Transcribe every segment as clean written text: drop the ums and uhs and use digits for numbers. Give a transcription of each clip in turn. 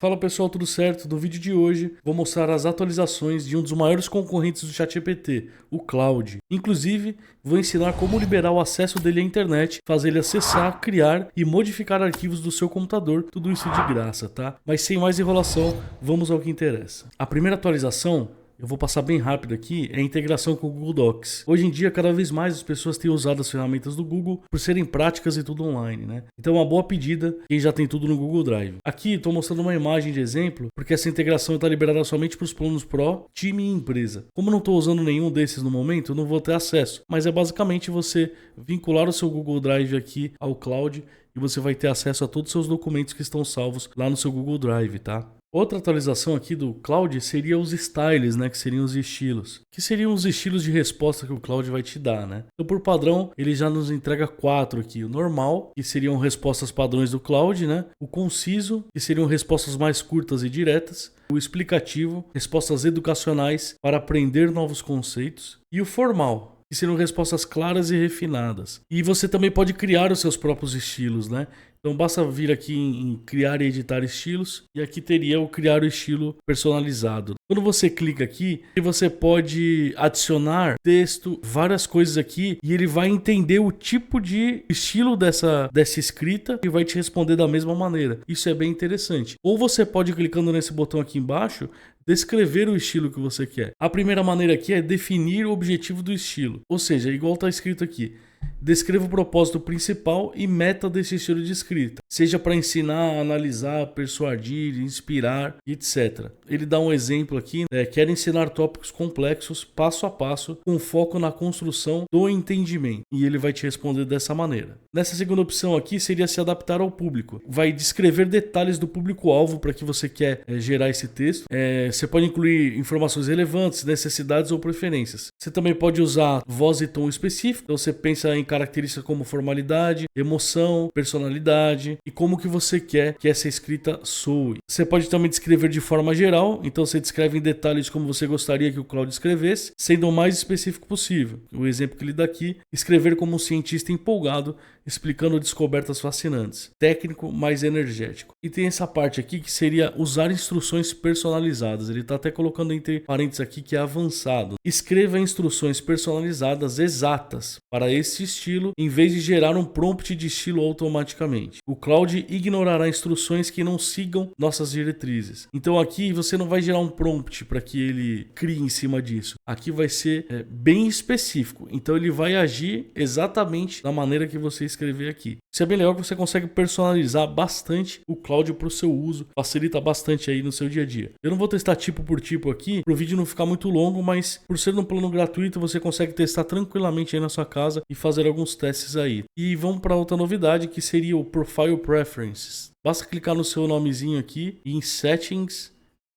Fala pessoal, tudo certo? No vídeo de hoje vou mostrar as atualizações de um dos maiores concorrentes do ChatGPT, o Claude. Inclusive, vou ensinar como liberar o acesso dele à internet, fazer ele acessar, criar e modificar arquivos do seu computador, tudo isso de graça, tá? Mas sem mais enrolação, vamos ao que interessa. A primeira atualização, eu vou passar bem rápido aqui, é a integração com o Google Docs. Hoje em dia, cada vez mais as pessoas têm usado as ferramentas do Google por serem práticas e tudo online, né? Então é uma boa pedida quem já tem tudo no Google Drive. Aqui estou mostrando uma imagem de exemplo, porque essa integração está liberada somente para os planos Pro, time e empresa. Como não estou usando nenhum desses no momento, eu não vou ter acesso. Mas é basicamente você vincular o seu Google Drive aqui ao Cloud e você vai ter acesso a todos os seus documentos que estão salvos lá no seu Google Drive, tá? Outra atualização aqui do Claude seria os styles, né, que seriam os estilos. Que seriam os estilos de resposta que o Claude vai te dar, né? Então, por padrão, ele já nos entrega 4 aqui. O normal, que seriam respostas padrões do Claude, né? O conciso, que seriam respostas mais curtas e diretas. O explicativo, respostas educacionais para aprender novos conceitos. E o formal, que seriam respostas claras e refinadas. E você também pode criar os seus próprios estilos, né? Então basta vir aqui em criar e editar estilos e aqui teria o criar o estilo personalizado. Quando você clica aqui, você pode adicionar texto, várias coisas aqui e ele vai entender o tipo de estilo dessa escrita e vai te responder da mesma maneira. Isso é bem interessante. Ou você pode, clicando nesse botão aqui embaixo, descrever o estilo que você quer. A primeira maneira aqui é definir o objetivo do estilo. Ou seja, igual está escrito aqui. Descreva o propósito principal e meta desse estilo de escrita, seja para ensinar, analisar, persuadir, inspirar, etc. Ele dá um exemplo aqui, quer ensinar tópicos complexos, passo a passo, com foco na construção do entendimento. E ele vai te responder dessa maneira. Nessa segunda opção aqui seria se adaptar ao público. Vai descrever detalhes do público-alvo para que você quer gerar esse texto. Você pode incluir informações relevantes, necessidades ou preferências. Você também pode usar voz e tom específico, então você pensa em características como formalidade, emoção, personalidade e como que você quer que essa escrita soe. Você pode também descrever de forma geral, então você descreve em detalhes como você gostaria que o Claude escrevesse, sendo o mais específico possível. O exemplo que ele dá aqui, escrever como um cientista empolgado, explicando descobertas fascinantes. Técnico, mais energético. E tem essa parte aqui que seria usar instruções personalizadas. Ele está até colocando entre parênteses aqui que é avançado. Escreva instruções personalizadas exatas para esse estilo, em vez de gerar um prompt de estilo automaticamente. O Claude ignorará instruções que não sigam nossas diretrizes. Então aqui você não vai gerar um prompt para que ele crie em cima disso. Aqui vai ser bem específico. Então ele vai agir exatamente da maneira que você escrever aqui. Isso é bem legal que você consegue personalizar bastante o Claude para o seu uso. Facilita bastante aí no seu dia a dia. Eu não vou testar tipo por tipo aqui, para o vídeo não ficar muito longo, mas por ser um plano gratuito, você consegue testar tranquilamente aí na sua casa e fazer alguns testes aí. E vamos para outra novidade que seria o Profile Preferences. Basta clicar no seu nomezinho aqui e em Settings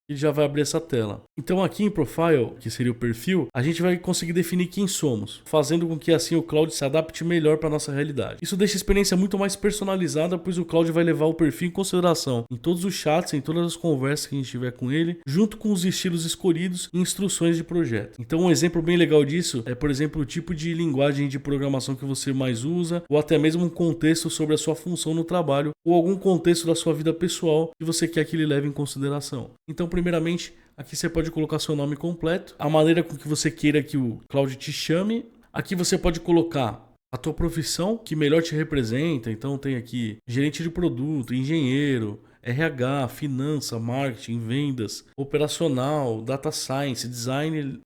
e já vai abrir essa tela. Então aqui em Profile, que seria o perfil, a gente vai conseguir definir quem somos, fazendo com que assim o Claude se adapte melhor para a nossa realidade. Isso deixa a experiência muito mais personalizada, pois o Claude vai levar o perfil em consideração em todos os chats, em todas as conversas que a gente tiver com ele, junto com os estilos escolhidos e instruções de projeto. Então um exemplo bem legal disso é, por exemplo, o tipo de linguagem de programação que você mais usa, ou até mesmo um contexto sobre a sua função no trabalho, ou algum contexto da sua vida pessoal que você quer que ele leve em consideração. Então, primeiramente, aqui você pode colocar seu nome completo, a maneira com que você queira que o Claude te chame. Aqui você pode colocar a tua profissão que melhor te representa. Então tem aqui gerente de produto, engenheiro, RH, finança, marketing, vendas, operacional, data science, design,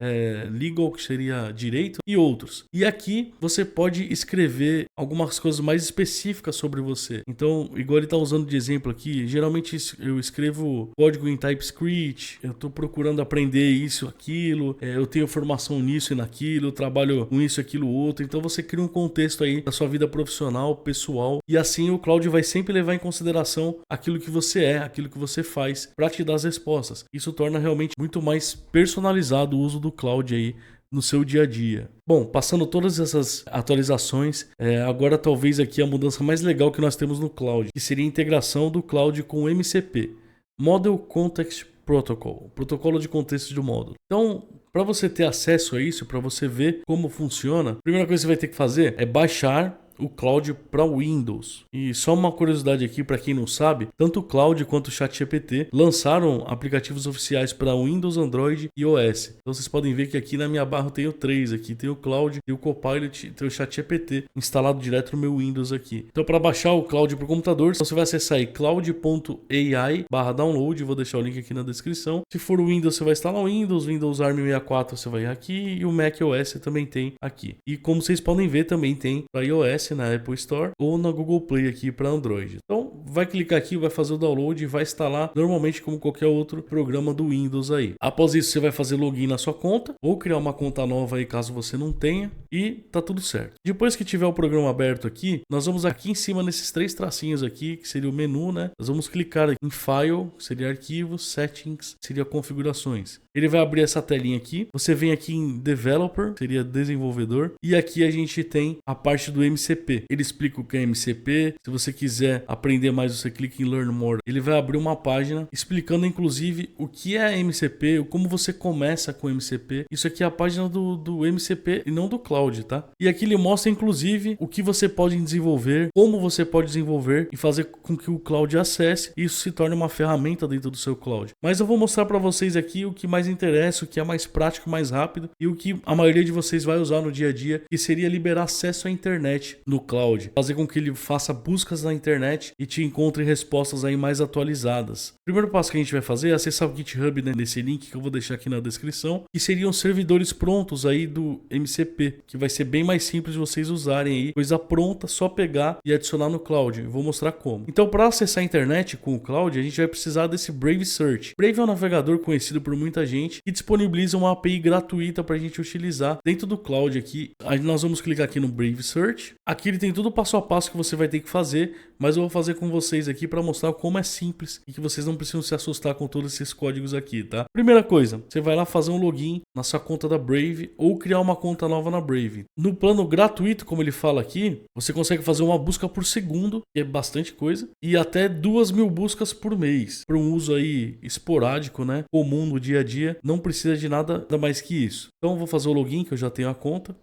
legal, que seria direito e outros. E aqui você pode escrever algumas coisas mais específicas sobre você. Então, igual ele está usando de exemplo aqui, geralmente eu escrevo código em TypeScript, eu estou procurando aprender isso, aquilo, eu tenho formação nisso e naquilo, eu trabalho com isso, aquilo, outro. Então você cria um contexto aí da sua vida profissional, pessoal, e assim o Claude vai sempre levar em consideração aquilo que você é, aquilo que você faz para te dar as respostas. Isso torna realmente muito mais personalizado o uso do Claude aí no seu dia a dia. Bom, passando todas essas atualizações, agora talvez aqui a mudança mais legal que nós temos no Claude, que seria a integração do Claude com o MCP, Model Context Protocol, protocolo de contexto de módulo. Então, para você ter acesso a isso, para você ver como funciona, a primeira coisa que você vai ter que fazer é baixar o Cloud para Windows. E só uma curiosidade aqui para quem não sabe, tanto o Cloud quanto o ChatGPT lançaram aplicativos oficiais para Windows, Android e iOS. Então vocês podem ver que aqui na minha barra eu tenho 3 aqui, tem o Cloud, tem o Copilot, tem o ChatGPT instalado direto no meu Windows aqui. Então para baixar o Cloud para o computador, você vai acessar aí cloud.ai/download, vou deixar o link aqui na descrição. Se for o Windows, você vai instalar o Windows ARM 64, você vai aqui, e o macOS também tem aqui. E como vocês podem ver, também tem para iOS na Apple Store ou na Google Play aqui para Android. Então vai clicar aqui, vai fazer o download e vai instalar normalmente como qualquer outro programa do Windows aí. Após isso, você vai fazer login na sua conta ou criar uma conta nova aí caso você não tenha e tá tudo certo. Depois que tiver o programa aberto aqui, nós vamos aqui em cima nesses 3 tracinhos aqui, que seria o menu, né? Nós vamos clicar aqui em File, seria Arquivos, Settings, seria Configurações. Ele vai abrir essa telinha aqui. Você vem aqui em Developer, seria desenvolvedor. E aqui a gente tem a parte do MCP. Ele explica o que é MCP. Se você quiser aprender mais, você clica em Learn More. Ele vai abrir uma página explicando, inclusive, o que é MCP, como você começa com MCP. Isso aqui é a página do MCP e não do Cloud, tá? E aqui ele mostra, inclusive, o que você pode desenvolver, como você pode desenvolver e fazer com que o Cloud acesse e isso se torne uma ferramenta dentro do seu Cloud. Mas eu vou mostrar para vocês aqui o que mais interessa, o que é mais prático, mais rápido e o que a maioria de vocês vai usar no dia a dia, que seria liberar acesso à internet no Cloud, fazer com que ele faça buscas na internet e te encontre respostas aí mais atualizadas. O primeiro passo que a gente vai fazer é acessar o GitHub, né, nesse link que eu vou deixar aqui na descrição, que seriam servidores prontos aí do MCP, que vai ser bem mais simples de vocês usarem aí, coisa pronta, só pegar e adicionar no Cloud. Eu vou mostrar como. Então, para acessar a internet com o Cloud, a gente vai precisar desse Brave Search. Brave é um navegador conhecido por muita gente e disponibiliza uma API gratuita para a gente utilizar dentro do Cloud aqui. Aí nós vamos clicar aqui no Brave Search. Aqui ele tem tudo passo a passo que você vai ter que fazer, mas eu vou fazer com vocês aqui para mostrar como é simples e que vocês não precisam se assustar com todos esses códigos aqui, tá? Primeira coisa, você vai lá fazer um login na sua conta da Brave ou criar uma conta nova na Brave. No plano gratuito, como ele fala aqui, você consegue fazer uma busca por segundo, que é bastante coisa, e até 2.000 buscas por mês, para um uso aí esporádico, né? Comum no dia a dia, não precisa de nada mais que isso. Então eu vou fazer o login, que eu já tenho a conta.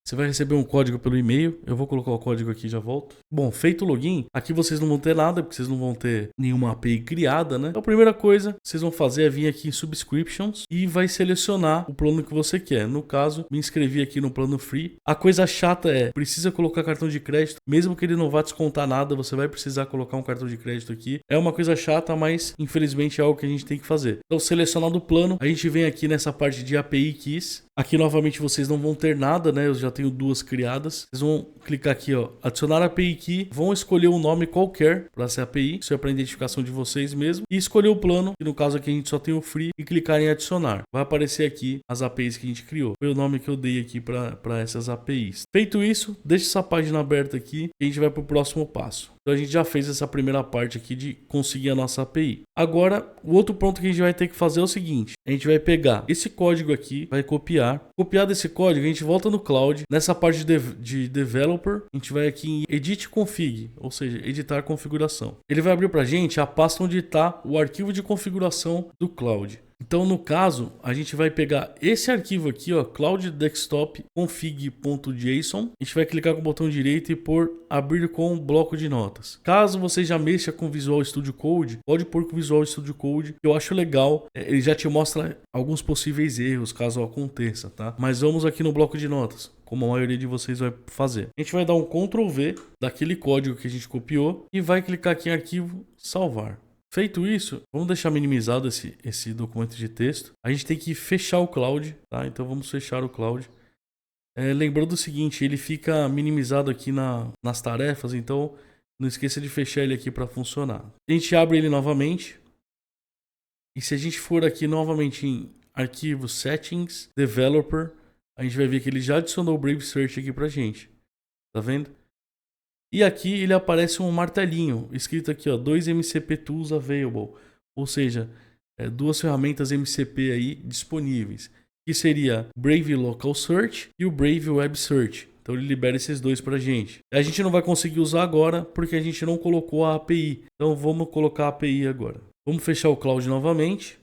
Você vai receber um código pelo e-mail. Eu vou colocar o código aqui e já volto. Bom, feito o login, aqui vocês não vão ter nada, porque vocês não vão ter nenhuma API criada, né? Então a primeira coisa que vocês vão fazer é vir aqui em Subscriptions e vai selecionar o plano que você quer. No caso, me inscrevi aqui no plano Free. A coisa chata é, precisa colocar cartão de crédito. Mesmo que ele não vá descontar nada, você vai precisar colocar um cartão de crédito aqui. É uma coisa chata, mas infelizmente é algo que a gente tem que fazer. Então, selecionado o plano, a gente vem aqui nessa parte de API Keys. Aqui novamente vocês não vão ter nada, né? Eu já tenho 2 criadas. Vocês vão clicar aqui, ó, adicionar API Key, vão escolher um nome qualquer para essa API, isso é para identificação de vocês mesmo, e escolher o plano, que no caso aqui a gente só tem o Free, e clicar em adicionar. Vai aparecer aqui as APIs que a gente criou. Foi o nome que eu dei aqui para essas APIs. Feito isso, deixa essa página aberta aqui e a gente vai para o próximo passo. Então a gente já fez essa primeira parte aqui de conseguir a nossa API. Agora, o outro ponto que a gente vai ter que fazer é o seguinte. A gente vai pegar esse código aqui, vai copiar. Copiado esse código, a gente volta no Cloud. Nessa parte de Developer, a gente vai aqui em Edit Config, ou seja, editar configuração. Ele vai abrir para a gente a pasta onde está o arquivo de configuração do Cloud. Então, no caso, a gente vai pegar esse arquivo aqui, ó, Cloud Desktop config.json. A gente vai clicar com o botão direito e pôr abrir com bloco de notas. Caso você já mexa com Visual Studio Code, pode pôr com Visual Studio Code, que eu acho legal. Ele já te mostra alguns possíveis erros, caso aconteça, tá? Mas vamos aqui no bloco de notas, como a maioria de vocês vai fazer. A gente vai dar um Ctrl V daquele código que a gente copiou e vai clicar aqui em arquivo, salvar. Feito isso, vamos deixar minimizado esse documento de texto. A gente tem que fechar o Cloud, tá? Então vamos fechar o Cloud. Lembrando o seguinte, ele fica minimizado aqui nas tarefas, então não esqueça de fechar ele aqui para funcionar. A gente abre ele novamente. E se a gente for aqui novamente em Arquivo, Settings, Developer, a gente vai ver que ele já adicionou o Brave Search aqui pra gente. Tá vendo? E aqui ele aparece um martelinho, escrito aqui, ó, 2 MCP Tools Available. Ou seja, 2 ferramentas MCP aí disponíveis. Que seria o Brave Local Search e o Brave Web Search. Então ele libera esses 2 pra gente. A gente não vai conseguir usar agora porque a gente não colocou a API. Então vamos colocar a API agora. Vamos fechar o Cloud novamente.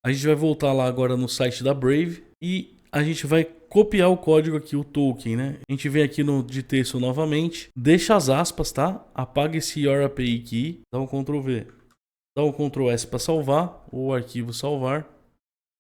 A gente vai voltar lá agora no site da Brave. E a gente vai copiar o código aqui, o token, né? A gente vem aqui no de texto novamente, deixa as aspas, tá? Apaga esse Your API Key, dá um Ctrl V. Dá um Ctrl S para salvar, ou arquivo salvar,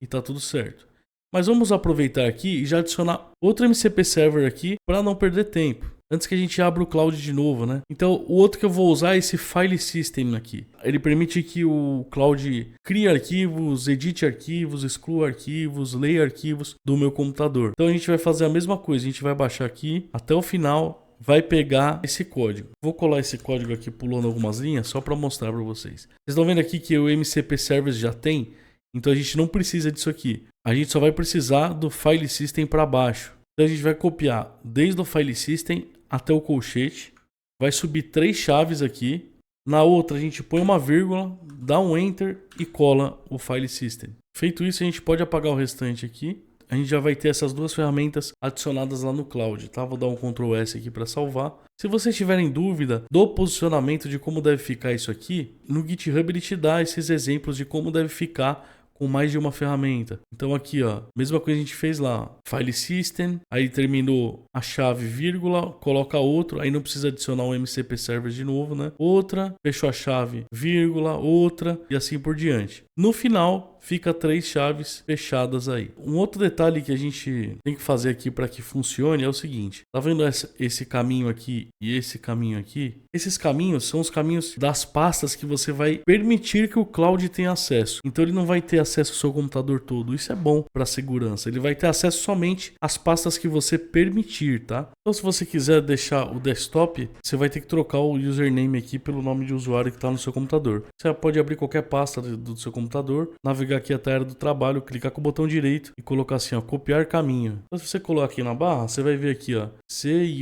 e tá tudo certo. Mas vamos aproveitar aqui e já adicionar outro MCP Server aqui para não perder tempo. Antes que a gente abra o Cloud de novo, né? Então, o outro que eu vou usar é esse File System aqui. Ele permite que o Cloud crie arquivos, edite arquivos, exclua arquivos, leia arquivos do meu computador. Então, a gente vai fazer a mesma coisa. A gente vai baixar aqui até o final, vai pegar esse código. Vou colar esse código aqui pulando algumas linhas só para mostrar para vocês. Vocês estão vendo aqui que o MCP Servers já tem? Então, a gente não precisa disso aqui. A gente só vai precisar do File System para baixo. Então, a gente vai copiar desde o File System até o colchete, vai subir 3 chaves aqui, na outra a gente põe uma vírgula, dá um Enter e cola o File System. Feito isso, a gente pode apagar o restante aqui, a gente já vai ter essas duas ferramentas adicionadas lá no Cloud, tá? Vou dar um Ctrl S aqui para salvar. Se vocês tiverem dúvida do posicionamento de como deve ficar isso aqui, no GitHub ele te dá esses exemplos de como deve ficar com mais de uma ferramenta. Então aqui, ó, mesma coisa a gente fez lá, File System, aí terminou a chave vírgula, coloca outro, aí não precisa adicionar um MCP Server de novo, né? Outra, fechou a chave vírgula, outra e assim por diante. No final, fica 3 chaves fechadas aí. Um outro detalhe que a gente tem que fazer aqui para que funcione é o seguinte. Tá vendo esse caminho aqui e esse caminho aqui? Esses caminhos são os caminhos das pastas que você vai permitir que o Cloud tenha acesso. Então ele não vai ter acesso ao seu computador todo. Isso é bom para segurança. Ele vai ter acesso somente às pastas que você permitir, tá? Então se você quiser deixar o desktop, você vai ter que trocar o username aqui pelo nome de usuário que está no seu computador. Você pode abrir qualquer pasta do seu computador, navegar aqui até a área do trabalho, clicar com o botão direito e colocar assim, ó, copiar caminho. Então se você colocar aqui na barra, você vai ver aqui, ó,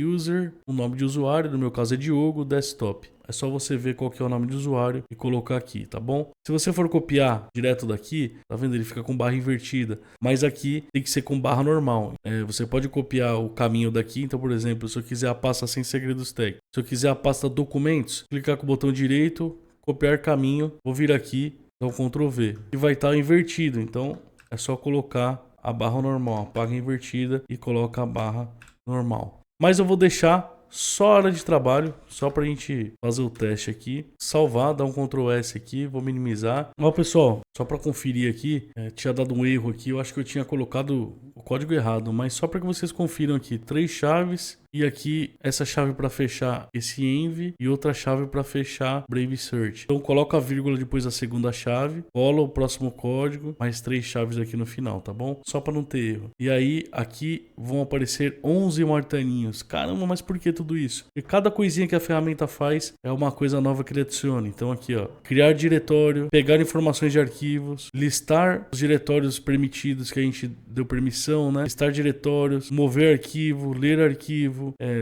user, o nome de usuário, no meu caso é Diogo, desktop. É só você ver qual que é o nome de usuário e colocar aqui, tá bom? Se você for copiar direto daqui, tá vendo? Ele fica com barra invertida. Mas aqui tem que ser com barra normal. Você pode copiar o caminho daqui. Então, por exemplo, se eu quiser a pasta sem segredos tag. Se eu quiser a pasta documentos, clicar com o botão direito, copiar caminho. Vou vir aqui, dar um Ctrl V. E vai estar invertido. Então, é só colocar a barra normal. A barra invertida e coloca a barra normal. Mas eu vou deixar só hora de trabalho, só pra gente fazer o teste aqui, salvar, dar um Ctrl S aqui, vou minimizar. Ó pessoal, só pra conferir aqui, tinha dado um erro aqui, eu acho que eu tinha colocado o código errado, mas só para que vocês confiram aqui, 3 chaves e aqui essa chave para fechar esse env e outra chave para fechar Brave Search. Então coloca a vírgula depois da segunda chave, cola o próximo código, mais 3 chaves aqui no final, tá bom? Só para não ter erro. E aí aqui vão aparecer 11 martelinhos. Caramba, mas por que tudo isso? E cada coisinha que a ferramenta faz é uma coisa nova que ele adiciona. Então aqui, ó, criar diretório, pegar informações de arquivos, listar os diretórios permitidos que a gente deu permissão, né? Listar diretórios, mover arquivo,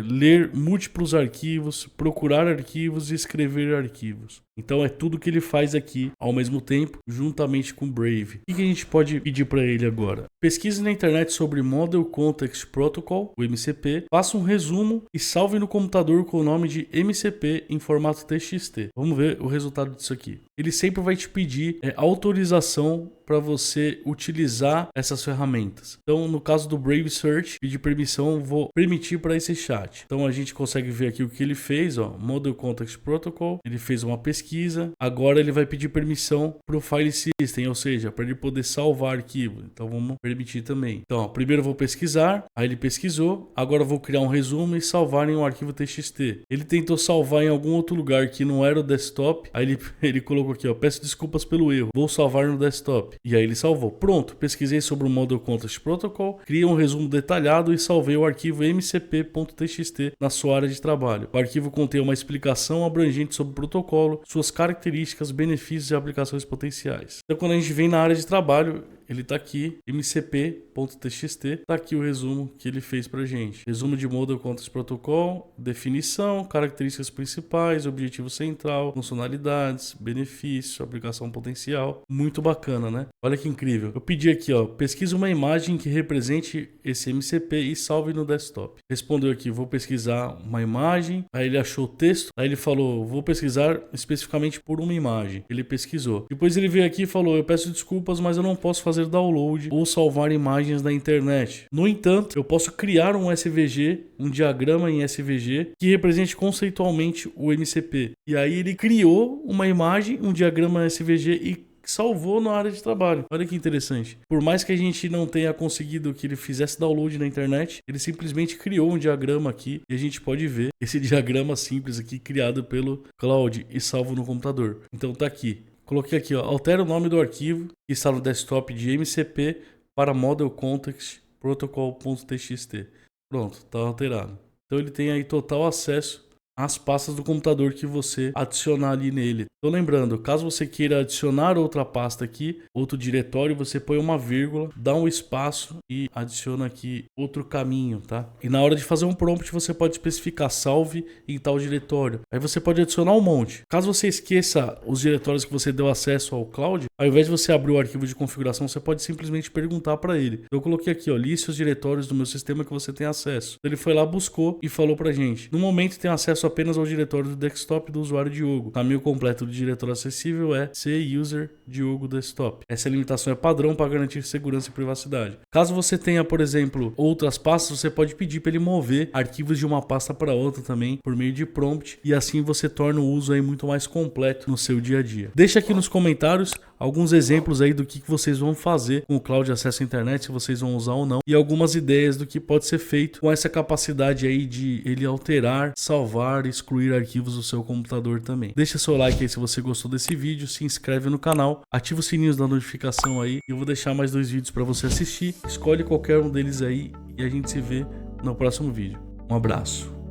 ler múltiplos arquivos, procurar arquivos e escrever arquivos. Então é tudo que ele faz aqui ao mesmo tempo, juntamente com o Brave. O que a gente pode pedir para ele agora? Pesquise na internet sobre Model Context Protocol, o MCP, faça um resumo e salve no computador com o nome de MCP em formato TXT. Vamos ver o resultado disso aqui. Ele sempre vai te pedir autorização para você utilizar essas ferramentas. Então, no caso do Brave Search, pedir permissão, vou permitir para esse chat. Então, a gente consegue ver aqui o que ele fez, ó, Model Context Protocol, ele fez uma pesquisa, agora ele vai pedir permissão para o File System, ou seja, para ele poder salvar arquivo. Então, vamos permitir também. Então, ó, primeiro eu vou pesquisar, aí ele pesquisou, agora eu vou criar um resumo e salvar em um arquivo TXT. Ele tentou salvar em algum outro lugar que não era o desktop, aí ele colocou aqui, ó, peço desculpas pelo erro, vou salvar no desktop. E aí ele salvou. Pronto, pesquisei sobre o Model Context Protocol, criei um resumo detalhado e salvei o arquivo mcp.txt na sua área de trabalho. O arquivo contém uma explicação abrangente sobre o protocolo, suas características, benefícios e aplicações potenciais. Então quando a gente vem na área de trabalho, ele está aqui, mcp.txt, está aqui o resumo que ele fez para a gente. Resumo de Model Context Protocol, definição, características principais, objetivo central, funcionalidades, benefício, aplicação potencial. Muito bacana, né? Olha que incrível. Eu pedi aqui, ó, pesquisa uma imagem que represente esse MCP e salve no desktop. Respondeu aqui, vou pesquisar uma imagem, aí ele achou o texto, aí ele falou, vou pesquisar especificamente por uma imagem. Ele pesquisou. Depois ele veio aqui e falou, eu peço desculpas, mas eu não posso fazer fazer download ou salvar imagens da internet. No entanto, eu posso criar um SVG, um diagrama em SVG, que represente conceitualmente o MCP. E aí ele criou uma imagem, um diagrama SVG e salvou na área de trabalho. Olha que interessante. Por mais que a gente não tenha conseguido que ele fizesse download na internet, ele simplesmente criou um diagrama aqui e a gente pode ver esse diagrama simples aqui criado pelo Claude e salvo no computador. Então tá aqui. Coloquei aqui, ó, altera o nome do arquivo que está no desktop de MCP para Model Context Protocol.txt. Pronto, tá alterado. Então ele tem aí total acesso às pastas do computador que você adicionar ali nele. Então lembrando, caso você queira adicionar outra pasta aqui, outro diretório, você põe uma vírgula, dá um espaço e adiciona aqui outro caminho, tá? E na hora de fazer um prompt, você pode especificar salve em tal diretório. Aí você pode adicionar um monte. Caso você esqueça os diretórios que você deu acesso ao Cloud, ao invés de você abrir o arquivo de configuração, você pode simplesmente perguntar para ele. Eu coloquei aqui, ó, liste os diretórios do meu sistema que você tem acesso. Ele foi lá, buscou e falou pra gente. No momento tem acesso apenas ao diretório do desktop do usuário Diogo. O caminho completo do diretório acessível é cuser Diogo desktop. Essa limitação é padrão para garantir segurança e privacidade. Caso você tenha, por exemplo, outras pastas, você pode pedir para ele mover arquivos de uma pasta para outra também por meio de prompt e assim você torna o uso aí muito mais completo no seu dia a dia. Deixa aqui nos comentários alguns exemplos aí do que vocês vão fazer com o Cloud Acesso à Internet, se vocês vão usar ou não, e algumas ideias do que pode ser feito com essa capacidade aí de ele alterar, salvar e excluir arquivos do seu computador também. Deixa seu like aí se você gostou desse vídeo, se inscreve no canal, ativa o sininho da notificação aí, eu vou deixar mais 2 vídeos para você assistir, escolhe qualquer um deles aí e a gente se vê no próximo vídeo. Um abraço.